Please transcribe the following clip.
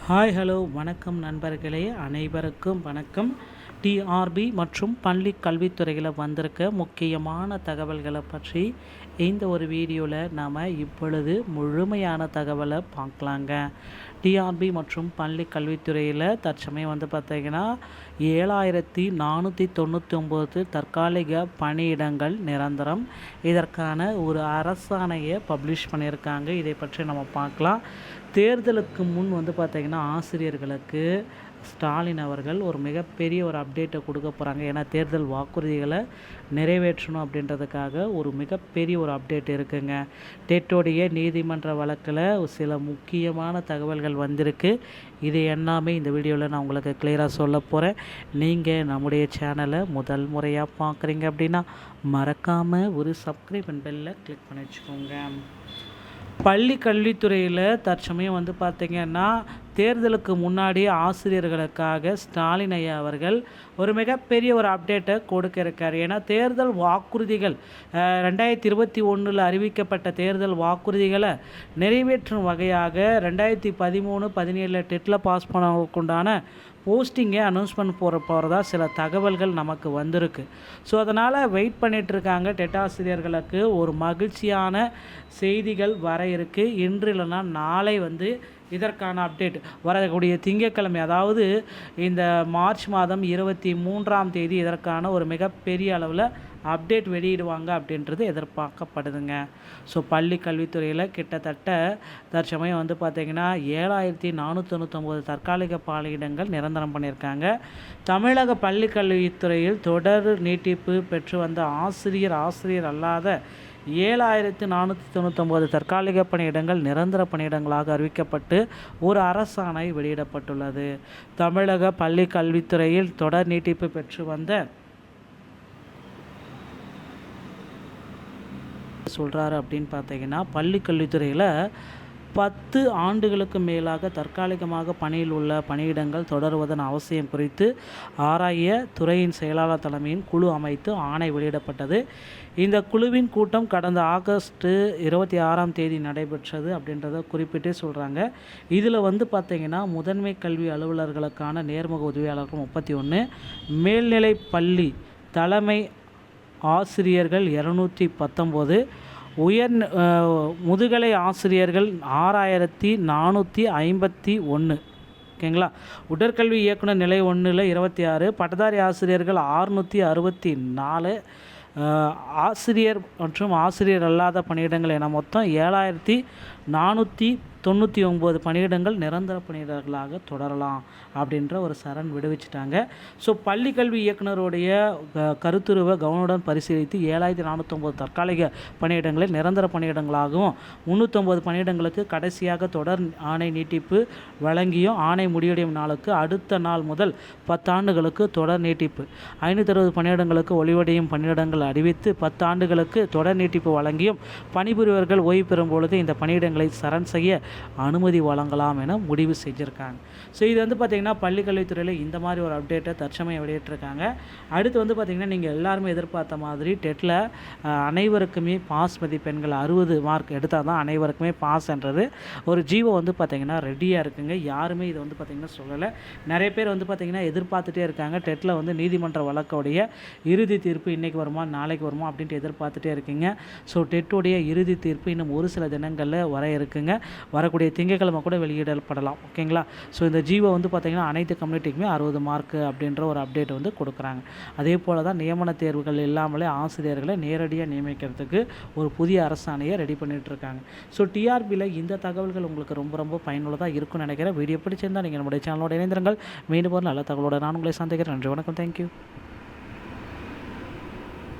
Hi hello வணக்கம் நண்பர்களே, அனைவருக்கும் வணக்கம். டிஆர்பி மற்றும் பள்ளி கல்வித்துறையில் வந்திருக்க முக்கியமான தகவல்களை பற்றி இந்த ஒரு வீடியோவில் நாம் இப்பொழுது முழுமையான தகவலை பார்க்கலாங்க. டிஆர்பி மற்றும் பள்ளி கல்வித்துறையில் தற்சமயம் பார்த்திங்கன்னா 7499 தற்காலிக பணியிடங்கள் நிரந்தரம். இதற்கான ஒரு அரசாணையை பப்ளிஷ் பண்ணியிருக்காங்க. இதை பற்றி நம்ம பார்க்கலாம். தேர்தலுக்கு முன் பார்த்திங்கன்னா ஆசிரியர்களுக்கு ஸ்டாலின் அவர்கள் ஒரு மிகப்பெரிய ஒரு அப்டேட்டை கொடுக்க போகிறாங்க. ஏன்னா தேர்தல் வாக்குறுதிகளை நிறைவேற்றணும் அப்படின்றதுக்காக ஒரு மிகப்பெரிய ஒரு அப்டேட் இருக்குங்க. டெட்டோடைய நீதிமன்ற வழக்கில் சில முக்கியமான தகவல்கள் வந்திருக்கு. இது எல்லாமே இந்த வீடியோவில் நான் உங்களுக்கு கிளியராக சொல்ல போகிறேன். நீங்கள் நம்முடைய சேனலை முதல் முறையாக பார்க்குறீங்க அப்படின்னா மறக்காமல் ஒரு சப்ஸ்கிரைப் அண்ட் பெல்லை கிளிக் பண்ணி வச்சுக்கோங்க. பள்ளி கல்வித்துறையில் தற்சமயம் பார்த்திங்கன்னா தேர்தலுக்கு முன்னாடி ஆசிரியர்களுக்காக ஸ்டாலின் ஐயா அவர்கள் ஒரு மிகப்பெரிய ஒரு அப்டேட்டை கொடுக்க இருக்கார். ஏன்னா தேர்தல் வாக்குறுதிகள் 2021 அறிவிக்கப்பட்ட தேர்தல் வாக்குறுதிகளை நிறைவேற்றும் வகையாக 2013-17 டெட்டில் பாஸ் பண்ணவுக்குண்டான போஸ்டிங்கை அனௌன்ஸ்மெண்ட் போகிறதா சில தகவல்கள் நமக்கு வந்திருக்கு. ஸோ அதனால் வெயிட் பண்ணிகிட்ருக்காங்க. டெட் ஆசிரியர்களுக்கு ஒரு மகிழ்ச்சியான செய்திகள் வர இருக்குது. இன்று இல்லைன்னா நாளை இதற்கான அப்டேட் வரக்கூடிய திங்கட்கிழமை, அதாவது இந்த மார்ச் மாதம் 23ஆம் தேதி இதற்கான ஒரு மிகப்பெரிய அளவில் அப்டேட் வெளியிடுவாங்க அப்படின்றது எதிர்பார்க்கப்படுதுங்க. ஸோ பள்ளி கல்வித்துறையில் கிட்டத்தட்ட தற்சமயம் பார்த்திங்கன்னா 7499 தற்காலிக பணியிடங்கள் நிரந்தரம் பண்ணியிருக்காங்க. தமிழக பள்ளி கல்வித்துறையில் தொடர் நீட்டிப்பு பெற்று வந்த ஆசிரியர் அல்லாத 7499 தற்காலிக பணியிடங்கள் நிரந்தர பணியிடங்களாக அறிவிக்கப்பட்டு ஒரு அரசாணை வெளியிடப்பட்டுள்ளது. தமிழக பள்ளி கல்வித்துறையில் தொடர் நீட்டிப்பு பெற்று வந்த சொல்கிறாரு அப்படின்னு பார்த்தீங்கன்னா, பள்ளி கல்வித்துறையில் 10 ஆண்டுகளுக்கு மேலாக தற்காலிகமாக பணியில் உள்ள பணியிடங்கள் தொடருவதன் அவசியம் குறித்து ஆராய துறையின் செயலாளர் தலைமையின் குழு அமைத்து ஆணை வெளியிடப்பட்டது. இந்த குழுவின் கூட்டம் கடந்த ஆகஸ்ட் 26ஆம் தேதி நடைபெற்றது அப்படின்றத குறிப்பிட்டே சொல்கிறாங்க. இதில் பார்த்திங்கன்னா முதன்மை கல்வி அலுவலர்களுக்கான நேர்முக உதவியாளர்கள் 31, மேல்நிலை பள்ளி தலைமை ஆசிரியர்கள் 219, முதுகலை ஆசிரியர்கள் 6451. ஓகேங்களா. உடற்கல்வி இயக்குனர் நிலை 1ல் 26, பட்டதாரி ஆசிரியர்கள் 664, ஆசிரியர் மற்றும் ஆசிரியர் அல்லாத பணியிடங்கள் என மொத்தம் 7499 பணியிடங்கள் நிரந்தர பணியிடங்களாக தொடரலாம் அப்படின்ற ஒரு சரண் விடுவிச்சிட்டாங்க. ஸோ பள்ளி கல்வி இயக்குனருடைய கருத்துருவை கவனமுடன் பரிசீலித்து 7409 தற்காலிக பணியிடங்களை நிரந்தர பணியிடங்களாகவும் 309 பணியிடங்களுக்கு கடைசியாக தொடர் ஆணை நீட்டிப்பு வழங்கியும் ஆணை முடிவடையும் நாளுக்கு அடுத்த நாள் முதல் 10 ஆண்டுகளுக்கு தொடர் நீட்டிப்பு 560 பணியிடங்களுக்கு ஒளிவடையும் பணியிடங்கள் அறிவித்து 10 ஆண்டுகளுக்கு தொடர் நீட்டிப்பு வழங்கியும் பணிபுரிவர்கள் ஓய்வு பெறும் பொழுது இந்த பணியிடங்களை சரண் செய்ய அனுமதி வழங்கலாம் என முடிவு செஞ்சுருக்காங்க. ஸோ இது பார்த்திங்கன்னா பள்ளி கல்வித்துறையில் இந்த மாதிரி ஒரு அப்டேட்டை தற்சமயம் வெளியிட்டிருக்காங்க. அடுத்து பார்த்திங்கன்னா நீங்கள் எல்லாருமே எதிர்பார்த்த மாதிரி டெட்டில் அனைவருக்குமே பாஸ் மதிப்பெண்கள் 60 மார்க் எடுத்தால் தான் அனைவருக்குமே பாஸ்ன்றது ஒரு ஜீவோ பார்த்திங்கன்னா ரெடியாக இருக்குங்க. யாருமே இதை பார்த்திங்கன்னா சொல்லலை. நிறைய பேர் பார்த்திங்கன்னா எதிர்பார்த்துட்டே இருக்காங்க. டெட்டில் நீதிமன்ற வழக்குடைய இறுதி தீர்ப்பு இன்றைக்கி வருமா நாளைக்கு வருமா அப்படின்ட்டு எதிர்பார்த்துட்டே இருக்கீங்க. ஸோ டெட்டுடைய இறுதி தீர்ப்பு இன்னும் ஒரு சில தினங்களில் வர இருக்குங்க. வரக்கூடிய திங்கட்கிழமை கூட வெளியிடப்படலாம். ஓகேங்களா. ஸோ இந்த ஜீவோ பார்த்திங்கன்னா அனைத்து கம்யூனிட்டிக்குமே 60 மார்க் அப்படின்ற ஒரு அப்டேட் கொடுக்குறாங்க. அதே போல் தான் நியமன தேர்வுகள் இல்லாமலே ஆசிரியர்களை நேரடியாக நியமிக்கிறதுக்கு ஒரு புதிய அரசாணையை ரெடி பண்ணிகிட்டு இருக்காங்க. ஸோ டிஆர்பியில் இந்த தகவல்கள் உங்களுக்கு ரொம்ப ரொம்ப பயனுள்ளதாக இருக்கும்னு நினைக்கிறேன். வீடியோ பிடிச்சிருந்தால் நீங்கள் நம்முடைய சேனலோட இணைந்திருங்கள். மீண்டும் ஒரு நல்ல தகவலோட நான் உங்களை சந்திக்கிறேன். நன்றி, வணக்கம், தேங்க்யூ.